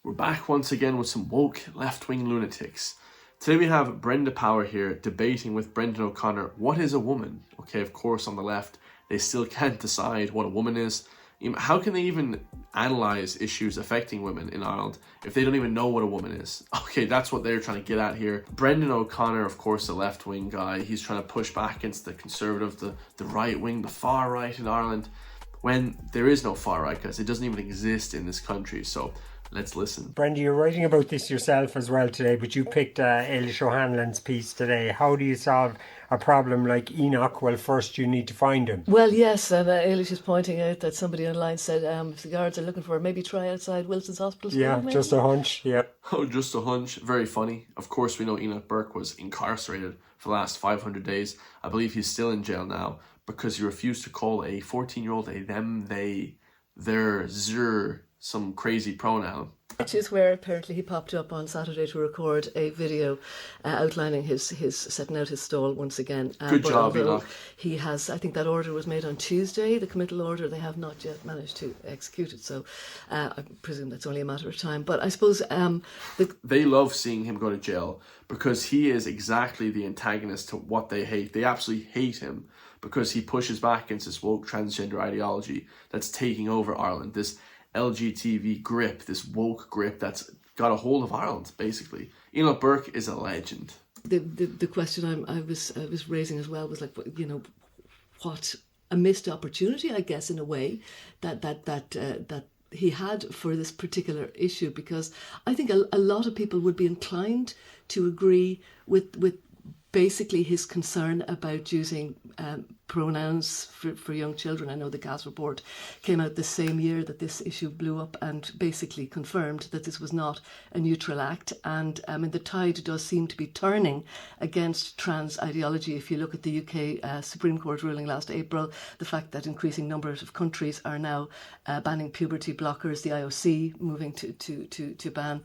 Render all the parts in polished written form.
We're back once again with some woke left-wing lunatics. Today we have Brenda Power here debating with Brendan O'Connor, what is a woman? Okay, of course on the left, they still can't decide what a woman is. How can they even analyse issues affecting women in Ireland if they don't even know what a woman is? Okay, that's what they're trying to get at here. Brendan O'Connor, of course, the left-wing guy, he's trying to push back against the conservative, the right-wing, the far right in Ireland, when there is no far right, guys. It doesn't even exist in this country, so let's listen. Brenda, you're writing about this yourself as well today, but you picked Eilish O'Hanlon's piece today. How do you solve a problem like Enoch? Well, first you need to find him. Well, yes, and Eilish is pointing out that somebody online said if the guards are looking for her, maybe try outside Wilson's Hospital. Yeah, maybe? just a hunch, yeah. Oh, just a hunch. Very funny. Of course, we know Enoch Burke was incarcerated for the last 500 days. I believe he's still in jail now because he refused to call a 14-year-old a them, they, their, zer, some crazy pronoun. Which is where apparently he popped up on Saturday to record a video outlining his setting out his stall once again. Good job, Enoch. He has, I think that order was made on Tuesday, the committal order. They have not yet managed to execute it, so I presume that's only a matter of time. But I suppose they love seeing him go to jail because he is exactly the antagonist to what they hate. They absolutely hate him because he pushes back against this woke transgender ideology that's taking over Ireland. This LGTB grip, this woke grip that's got a hold of Ireland, basically. Enoch Burke is a legend. The question I was raising as well was like, you know, what a missed opportunity, I guess, in a way that he had for this particular issue, because I think a lot of people would be inclined to agree with basically his concern about using pronouns for young children. I know the GAS report came out the same year that this issue blew up and basically confirmed that this was not a neutral act. And the tide does seem to be turning against trans ideology. If you look at the UK Supreme Court ruling last April, the fact that increasing numbers of countries are now banning puberty blockers, the IOC moving to ban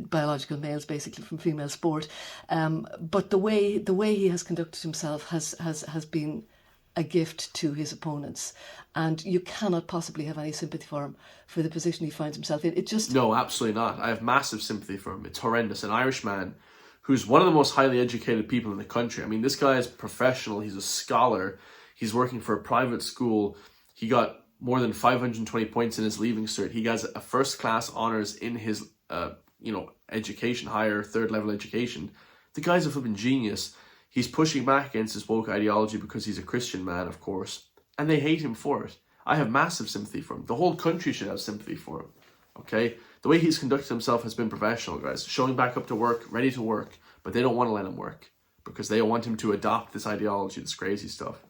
biological males basically from female sport. But the way he has conducted himself has been a gift to his opponents, and you cannot possibly have any sympathy for him for the position he finds himself in. No, absolutely not. I have massive sympathy for him. It's horrendous. An Irish man who's one of the most highly educated people in the country. I mean, this guy is professional. He's a scholar. He's working for a private school. He got more than 520 points in his leaving cert. He has a first-class honours in his education, higher third-level education. The guy's a flipping genius. He's pushing back against his woke ideology because he's a Christian man, of course, and they hate him for it. I have massive sympathy for him. The whole country should have sympathy for him, okay? The way he's conducted himself has been professional, guys. Showing back up to work, ready to work, but they don't want to let him work because they want him to adopt this ideology, this crazy stuff.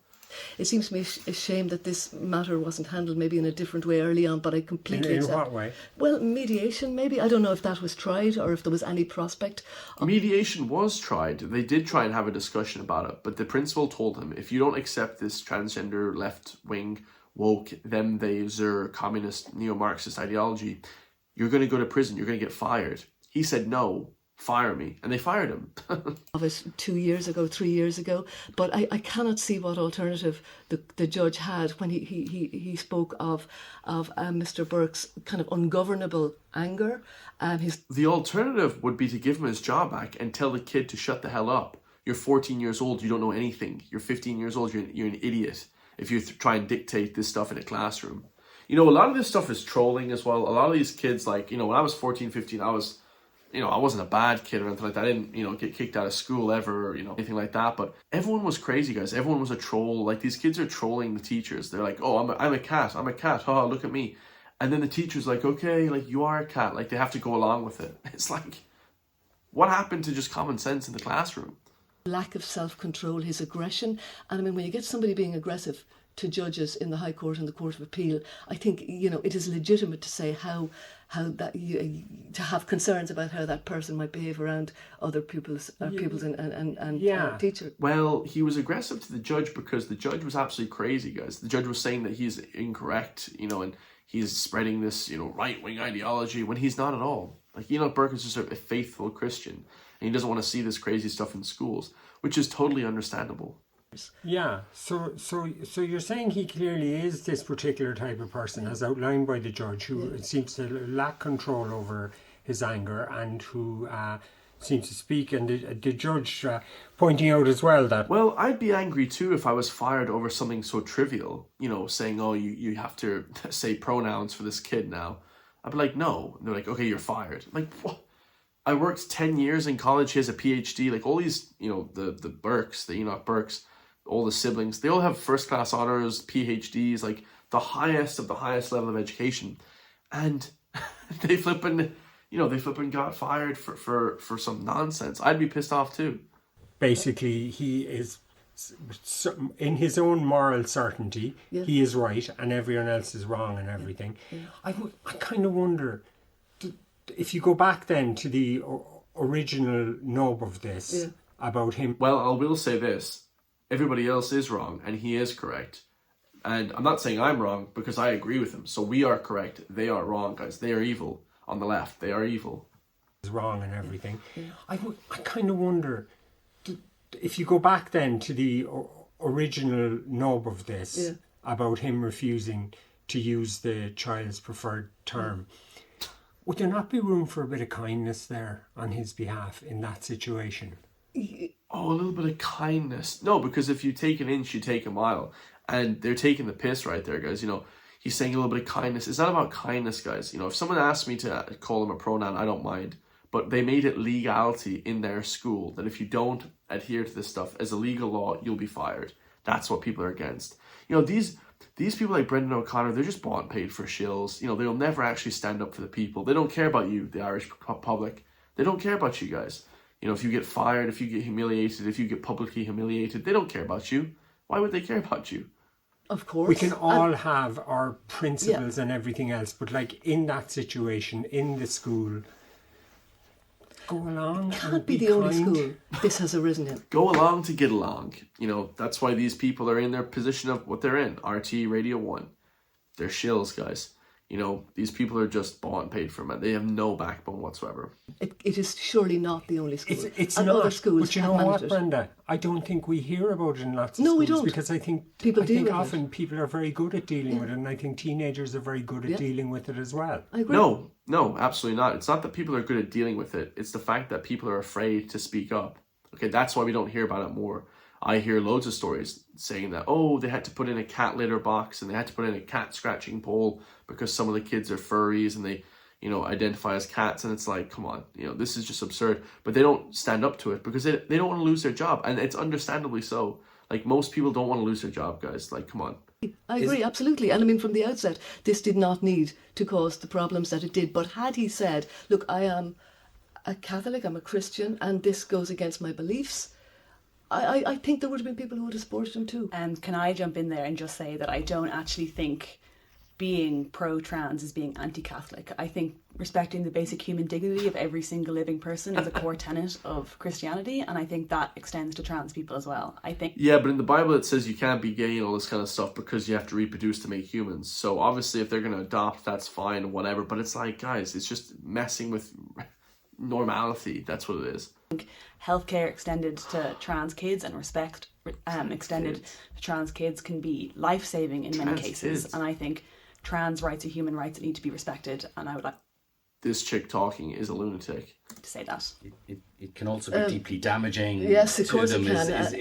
It seems to me a shame that this matter wasn't handled maybe in a different way early on, but I completely accept. In what way? Well, mediation maybe. I don't know if that was tried or if there was any prospect. Mediation was tried. They did try and have a discussion about it, but the principal told him, if you don't accept this transgender left-wing, woke, them, they, zer, communist, neo-Marxist ideology, you're going to go to prison, you're going to get fired. He said no. Fire me, and they fired him. Of it 2 years ago, 3 years ago, but I cannot see what alternative the judge had when he spoke of Mr. Burke's kind of ungovernable anger and his. The alternative would be to give him his job back and tell the kid to shut the hell up. You're 14 years old, you don't know anything. You're 15 years old, you're an idiot if you try and dictate this stuff in a classroom. You know, a lot of this stuff is trolling as well. A lot of these kids, like, you know, when I was 14, 15, I wasn't a bad kid or anything like that. I didn't, get kicked out of school ever or, anything like that. But everyone was crazy, guys. Everyone was a troll. Like, these kids are trolling the teachers. They're like, oh, I'm a cat. I'm a cat. Oh, look at me. And then the teacher's like, okay, like, you are a cat. Like, they have to go along with it. It's like, what happened to just common sense in the classroom? Lack of self-control, his aggression. And I mean, when you get somebody being aggressive to judges in the High Court and the Court of Appeal, I think, it is legitimate to say how that to have concerns about how that person might behave around other pupils and teachers. Well, he was aggressive to the judge because the judge was absolutely crazy, guys. The judge was saying that he's incorrect, and he's spreading this, right-wing ideology when he's not at all. Like, Enoch Burke is just a faithful Christian, and he doesn't want to see this crazy stuff in schools, which is totally understandable. Yeah, so you're saying he clearly is this particular type of person, as outlined by the judge, who seems to lack control over his anger and who seems to speak. And the judge pointing out as well that... Well, I'd be angry too if I was fired over something so trivial, you know, saying, oh, you have to say pronouns for this kid now. I'd be like, no. And they're like, okay, you're fired. I'm like, what? I worked 10 years in college. He has a PhD. Like all these, you know, the Burkes, the Enoch Burkes, all the siblings, they all have first class honors, PhDs, like the highest of the highest level of education. And they flipping got fired for some nonsense. I'd be pissed off too. Basically, he is, in his own moral certainty, he is right and everyone else is wrong and everything. I kind of wonder, if you go back then to the original nub of this about him... Well, I will say this. Everybody else is wrong and he is correct. And I'm not saying I'm wrong because I agree with him. So we are correct. They are wrong, guys. They are evil. On the left, they are evil. Is wrong and everything. I kind of wonder, if you go back then to the original nub of this about him refusing to use the child's preferred term, would there not be room for a bit of kindness there on his behalf in that situation? Oh, a little bit of kindness. No, because if you take an inch, you take a mile. And they're taking the piss right there, guys. You know, he's saying a little bit of kindness. It's not about kindness, guys. You know, if someone asked me to call him a pronoun, I don't mind. But they made it legality in their school that if you don't adhere to this stuff as a legal law, you'll be fired. That's what people are against. You know, these people like Brendan O'Connor, they're just bought and paid for shills. You know, they'll never actually stand up for the people. They don't care about you, the Irish public. They don't care about you guys. You know, if you get fired, if you get humiliated, if you get publicly humiliated, they don't care about you. Why would they care about you? Of course. We can all have our principles and everything else, but like in that situation, in the school, go along. It can't and be the kind. only school this has arisen in. Go along to get along. You know, that's why these people are in their position of what they're in. RT Radio 1. They're shills, guys. You know, these people are just bought and paid for them. They have no backbone whatsoever. It is surely not the only school. It's and not. Other schools but you know what, Brenda? I don't think we hear about it in lots of schools. No, we don't. Because I think often people are very good at dealing with it, and I think teenagers are very good at dealing with it as well. I agree. No, absolutely not. It's not that people are good at dealing with it. It's the fact that people are afraid to speak up. Okay, that's why we don't hear about it more. I hear loads of stories saying that, oh, they had to put in a cat litter box and they had to put in a cat scratching pole because some of the kids are furries and they, you know, identify as cats. And it's like, come on, you know, this is just absurd. But they don't stand up to it because they don't want to lose their job. And it's understandably so. Like, most people don't want to lose their job, guys. Like, come on. I agree, absolutely. And I mean, from the outset, this did not need to cause the problems that it did. But had he said, look, I am a Catholic, I'm a Christian, and this goes against my beliefs, I think there would have been people who would have supported him too. Can I jump in there and just say that I don't actually think being pro-trans is being anti-Catholic. I think respecting the basic human dignity of every single living person is a core tenet of Christianity, and I think that extends to trans people as well. I think. Yeah, but in the Bible it says you can't be gay and all this kind of stuff because you have to reproduce to make humans. So obviously if they're going to adopt, that's fine, whatever. But it's like, guys, it's just messing with normality. That's what it is. Healthcare extended to trans kids and respect extended to trans kids can be life-saving in many cases. And I think trans rights are human rights that need to be respected. And I would like this chick talking is a lunatic to say that. It can also be deeply damaging. Yes, of course it can.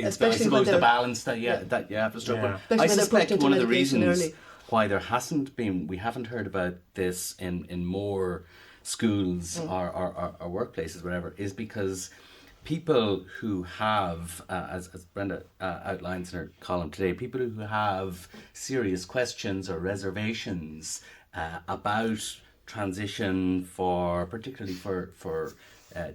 Especially I suppose the balance that you have to struggle with. I suspect one of the reasons why there hasn't been, we haven't heard about this in more schools or workplaces, whatever, is because people who have, as Brenda outlines in her column today, people who have serious questions or reservations about transition, particularly for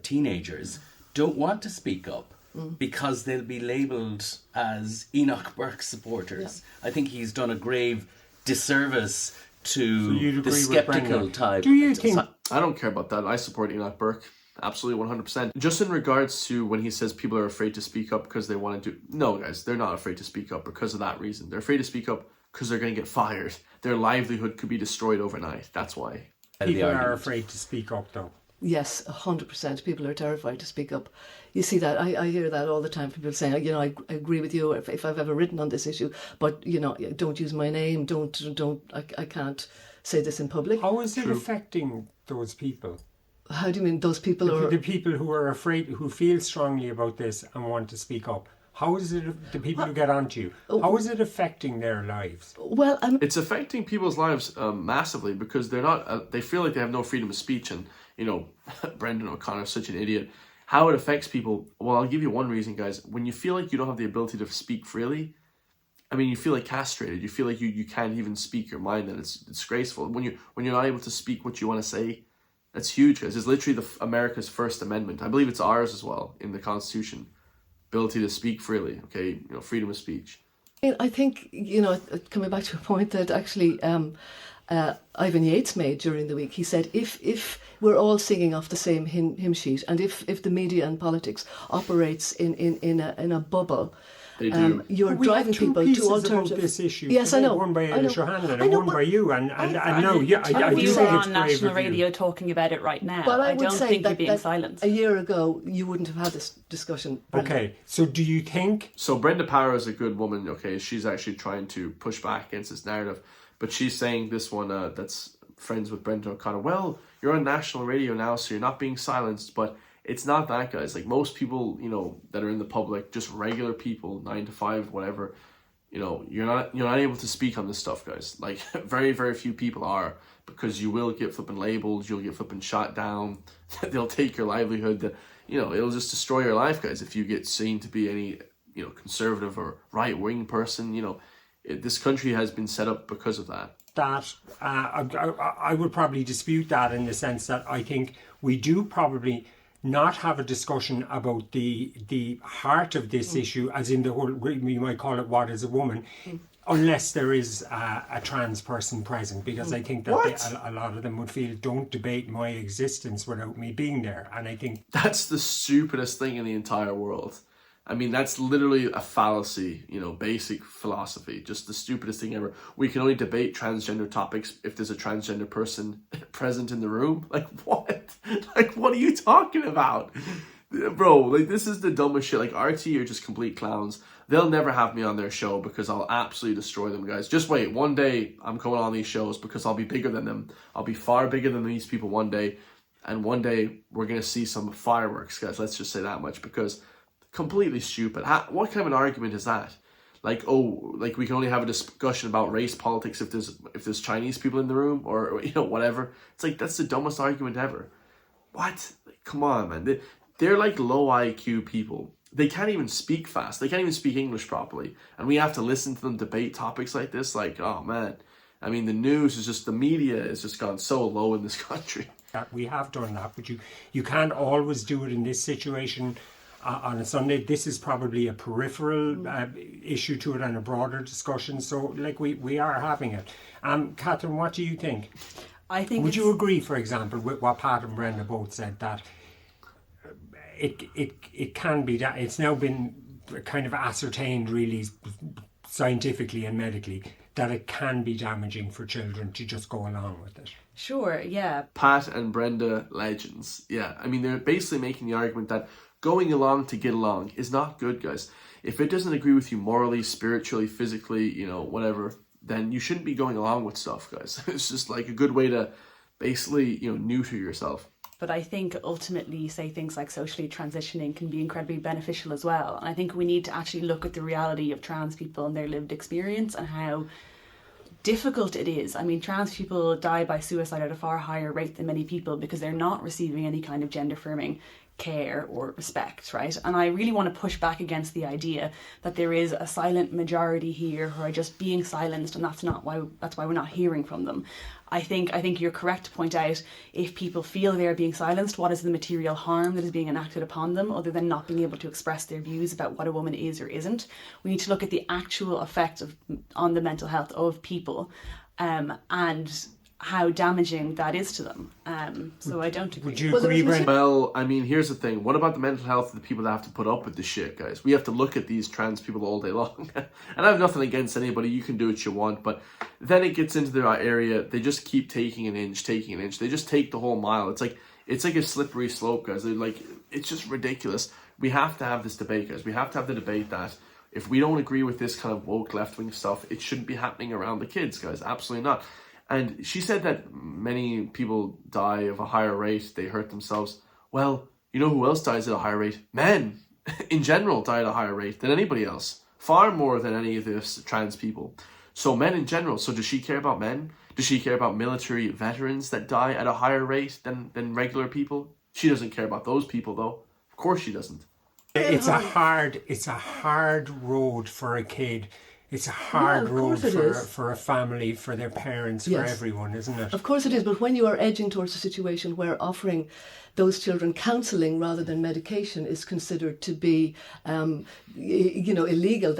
teenagers, don't want to speak up because they'll be labelled as Enoch Burke supporters. Yeah. I think he's done a grave disservice to the sceptical type. Do you think? I don't care about that. I support Enoch Burke. Absolutely, 100%. Just in regards to when he says people are afraid to speak up because they want to do... No, guys, they're not afraid to speak up because of that reason. They're afraid to speak up because they're going to get fired. Their livelihood could be destroyed overnight. That's why. People are afraid to speak up, though. yes, 100%. People are terrified to speak up. You see that, I hear that all the time. People saying, you know, I agree with you if I've ever written on this issue, but, you know, don't use my name, I can't say this in public. How is it affecting those people? How do you mean those people? The people who are afraid, who feel strongly about this and want to speak up. How is it the people who get onto you? How is it affecting their lives? Well, it's affecting people's lives massively because they're not. They feel like they have no freedom of speech, and you know, Brendan O'Connor is such an idiot. How it affects people? Well, I'll give you one reason, guys. When you feel like you don't have the ability to speak freely, I mean, you feel like castrated. You feel like you can't even speak your mind, and it's disgraceful. When you're not able to speak what you want to say, that's huge, guys. It's literally America's First Amendment. I believe it's ours as well in the Constitution. Ability to speak freely, okay, you know, freedom of speech. I think, you know, coming back to a point that actually Ivan Yates made during the week, he said if we're all singing off the same hymn sheet, and if the media and politics operates in a bubble, they do. You're driving people to alternative. About this issue. Yes, I know. One by Johanna and one by you, and I know. Yeah, I do You think are it's on brave national of you. radio talking about it right now. But I don't would say think that, you're being silenced. A year ago, you wouldn't have had this discussion. Brenda. Okay, so do you think? So Brenda Power is a good woman. Okay, she's actually trying to push back against this narrative, but she's saying this one that's friends with Brendan O'Connor. Well, you're on national radio now, so you're not being silenced, but. It's not that, guys. Like most people, you know, that are in the public, just regular people, 9 to 5, whatever, you know, you're not able to speak on this stuff, guys. Like very, very few people are, because you will get flipping labeled, you'll get flipping shot down, they'll take your livelihood, you know, it'll just destroy your life, guys, if you get seen to be any, you know, conservative or right-wing person, you know. This country has been set up because of that. That I would probably dispute that in the sense that I think we do probably not have a discussion about the heart of this issue, as in the whole, we might call it what is a woman, unless there is a trans person present, because I think that a lot of them would feel, don't debate my existence without me being there. And I think that's the stupidest thing in the entire world. I mean, that's literally a fallacy, you know, basic philosophy, just the stupidest thing ever. We can only debate transgender topics if there's a transgender person present in the room. Like, what? Like, what are you talking about? Bro, like, this is the dumbest shit. Like, RT are just complete clowns. They'll never have me on their show because I'll absolutely destroy them, guys. Just wait. One day, I'm coming on these shows because I'll be bigger than them. I'll be far bigger than these people one day. And one day, we're going to see some fireworks, guys. Let's just say that much, because... completely stupid. What kind of an argument is that? Like, oh, like we can only have a discussion about race politics if there's Chinese people in the room, or you know, whatever. It's like, that's the dumbest argument ever. What? Like, come on, man. They're like low IQ people. They can't even speak fast. They can't even speak English properly, and we have to listen to them debate topics like this. Like, oh man. I mean, the news is just, the media has just gone so low in this country. We have done that, but you can't always do it in this situation. On a Sunday, this is probably a peripheral issue to it and a broader discussion. So, like, we are having it. Catherine, what do you think? I think. Would you agree, for example, with what Pat and Brenda both said, that it can be that it's now been kind of ascertained, really scientifically and medically, that it can be damaging for children to just go along with it? Sure. Yeah. Pat and Brenda, legends. Yeah, I mean, they're basically making the argument that going along to get along is not good, guys. If it doesn't agree with you morally, spiritually, physically, you know, whatever, then you shouldn't be going along with stuff, guys. It's just like a good way to basically, you know, neuter yourself. But I think ultimately, say things like socially transitioning can be incredibly beneficial as well. And I think we need to actually look at the reality of trans people and their lived experience and how difficult it is. I mean, trans people die by suicide at a far higher rate than many people because they're not receiving any kind of gender affirming care or respect, right? And I really want to push back against the idea that there is a silent majority here who are just being silenced, and that's why we're not hearing from them. I think you're correct to point out, if people feel they're being silenced, what is the material harm that is being enacted upon them other than not being able to express their views about what a woman is or isn't? We need to look at the actual effect on the mental health of people, and how damaging that is to them. So I don't agree. Would you agree, Brent? Well, I mean, here's the thing. What about the mental health of the people that have to put up with this shit, guys? We have to look at these trans people all day long. And I have nothing against anybody. You can do what you want. But then it gets into their area. They just keep taking an inch. They just take the whole mile. It's like, It's like a slippery slope, guys. It's just ridiculous. We have to have this debate, guys. We have to have the debate that if we don't agree with this kind of woke left-wing stuff, it shouldn't be happening around the kids, guys. Absolutely not. And she said that many people die of a higher rate. They hurt themselves. Well, you know who else dies at a higher rate? Men, in general, die at a higher rate than anybody else. Far more than any of this trans people. So men in general. So does she care about men? Does she care about military veterans that die at a higher rate than regular people? She doesn't care about those people, though. Of course she doesn't. It's a hard road for a kid. It's a hard road for a family, for their parents, for everyone, isn't it? Of course it is, but when you are edging towards a situation where offering those children counselling rather than medication is considered to be, illegal,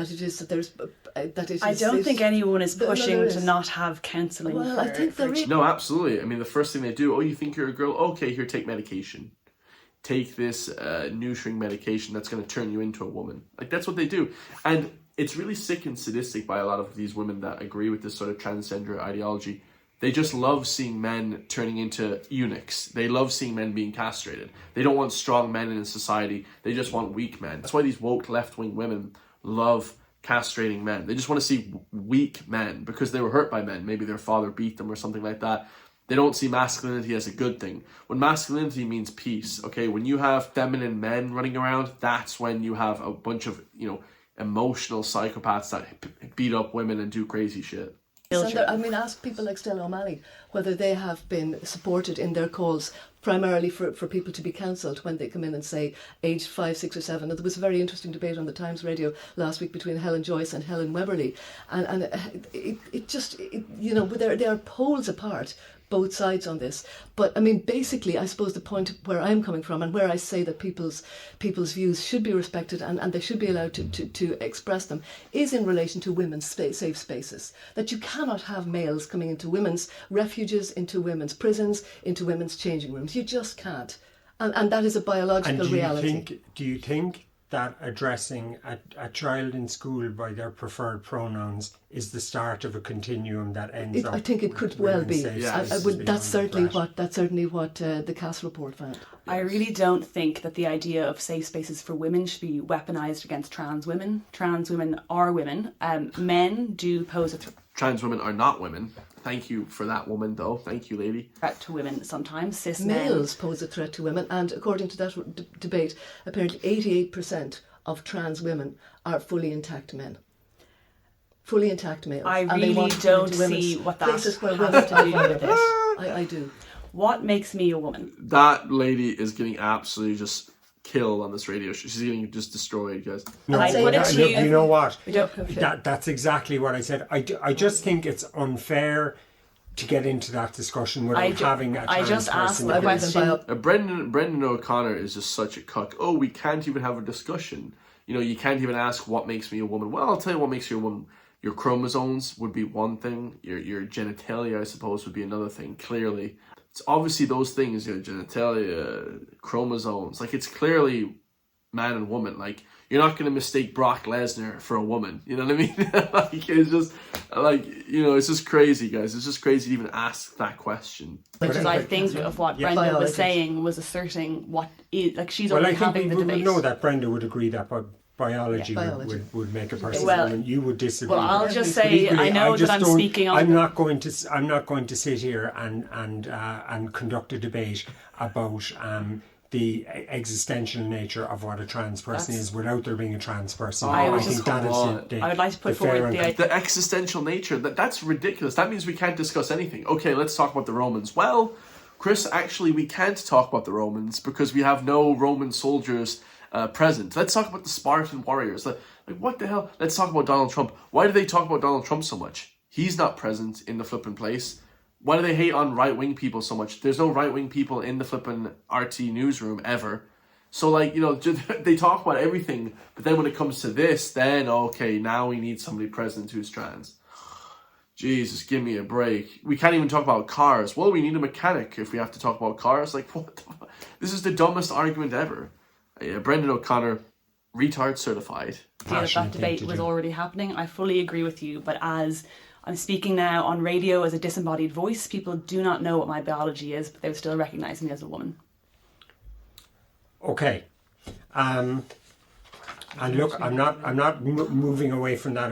I don't think anyone is pushing to not have counselling. Well, I think there is. No, absolutely. I mean, the first thing they do, oh, you think you're a girl? Okay, here, take medication. Take this nurturing medication that's going to turn you into a woman. Like, that's what they do. And it's really sick and sadistic by a lot of these women that agree with this sort of transgender ideology. They just love seeing men turning into eunuchs. They love seeing men being castrated. They don't want strong men in society. They just want weak men. That's why these woke left-wing women love castrating men. They just want to see weak men because they were hurt by men. Maybe their father beat them or something like that. They don't see masculinity as a good thing. When masculinity means peace, okay, when you have feminine men running around, that's when you have a bunch of, emotional psychopaths that beat up women and do crazy shit. Ask people like Stella O'Malley whether they have been supported in their calls primarily for people to be counselled when they come in and say aged 5, 6 or 7. There was a very interesting debate on the Times Radio last week between Helen Joyce and Helen Weberly, and they are poles apart, both sides on this. But I mean, basically, I suppose the point where I'm coming from and where I say that people's views should be respected and they should be allowed to express them is in relation to women's safe spaces. That you cannot have males coming into women's refuges, into women's prisons, into women's changing rooms. You just can't. And that is a biological reality. Do you think that addressing a child in school by their preferred pronouns is the start of a continuum that ends up? I think it could well be. That's certainly what the Cass report found. I really don't think that the idea of safe spaces for women should be weaponised against trans women. Trans women are women. Men do pose a threat. Trans women are not women. Thank you for that, woman, though. Thank you, lady. Threat to women sometimes. Cis males pose a threat to women, and according to that debate, apparently 88% of trans women are fully intact men. Fully intact males. I really don't see what that places where women to do with this. I do. What makes me a woman? That lady is getting absolutely just killed on this radio show. She's getting just destroyed, guys. No, you know what? That's exactly what I said. I just think it's unfair to get into that discussion without having a trans just asked person. the question. Brendan O'Connor is just such a cuck. Oh, we can't even have a discussion. You can't even ask what makes me a woman. Well, I'll tell you what makes you a woman. Your chromosomes would be one thing. Your genitalia, I suppose, would be another thing, clearly. It's obviously those things, genitalia, chromosomes. Like, it's clearly man and woman. Like, you're not going to mistake Brock Lesnar for a woman. You know what I mean? It's just, it's just crazy, guys. It's just crazy to even ask that question. Which is, I think, of what Brenda was saying, was asserting what is, she's already having the debate. We know that Brenda would agree that biology would make a person woman. You would disagree. Well, I'll just say equally, I know that I'm speaking on. I'm not going to sit here and conduct a debate about the existential nature of what a trans person is without there being a trans person. I would like to put forward the existential nature. That's ridiculous. That means we can't discuss anything. Okay, let's talk about the Romans. Well, Chris, actually, we can't talk about the Romans because we have no Roman soldiers present. Let's talk about the Spartan warriors. Like, what the hell? Let's talk about Donald Trump. Why do they talk about Donald Trump so much? He's not present in the flippin' place. Why do they hate on right-wing people so much? There's no right-wing people in the flippin' RT newsroom ever. So, they talk about everything, but then when it comes to this, then, okay, now we need somebody present who's trans. Jesus, give me a break. We can't even talk about cars. Well, we need a mechanic if we have to talk about cars. Like, what the fuck? This is the dumbest argument ever. Brendan O'Connor, retard certified. That debate was already happening. I fully agree with you, but as I'm speaking now on radio as a disembodied voice, people do not know what my biology is, but they would still recognise me as a woman. Okay. And look, I'm not moving away from that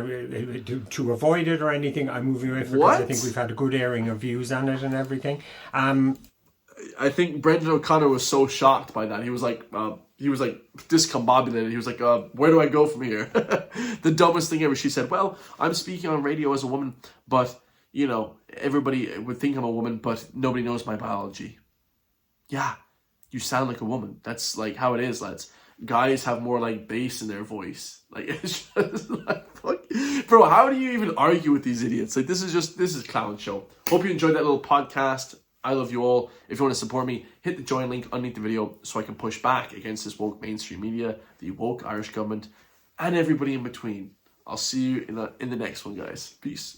to avoid it or anything. I'm moving away from it because I think we've had a good airing of views on it and everything. I think Brendan O'Connor was so shocked by that. He was like discombobulated. He was like, where do I go from here? The dumbest thing ever. She said, well, I'm speaking on radio as a woman, but, you know, everybody would think I'm a woman, but nobody knows my biology. Yeah, you sound like a woman. That's like how it is, lads. Guys have more like bass in their voice. Like, it's just like, fuck. Bro, how do you even argue with these idiots? Like, this is clown show. Hope you enjoyed that little podcast. I love you all. If you want to support me, hit the join link underneath the video so I can push back against this woke mainstream media, the woke Irish government, and everybody in between. I'll see you in the next one, guys. Peace.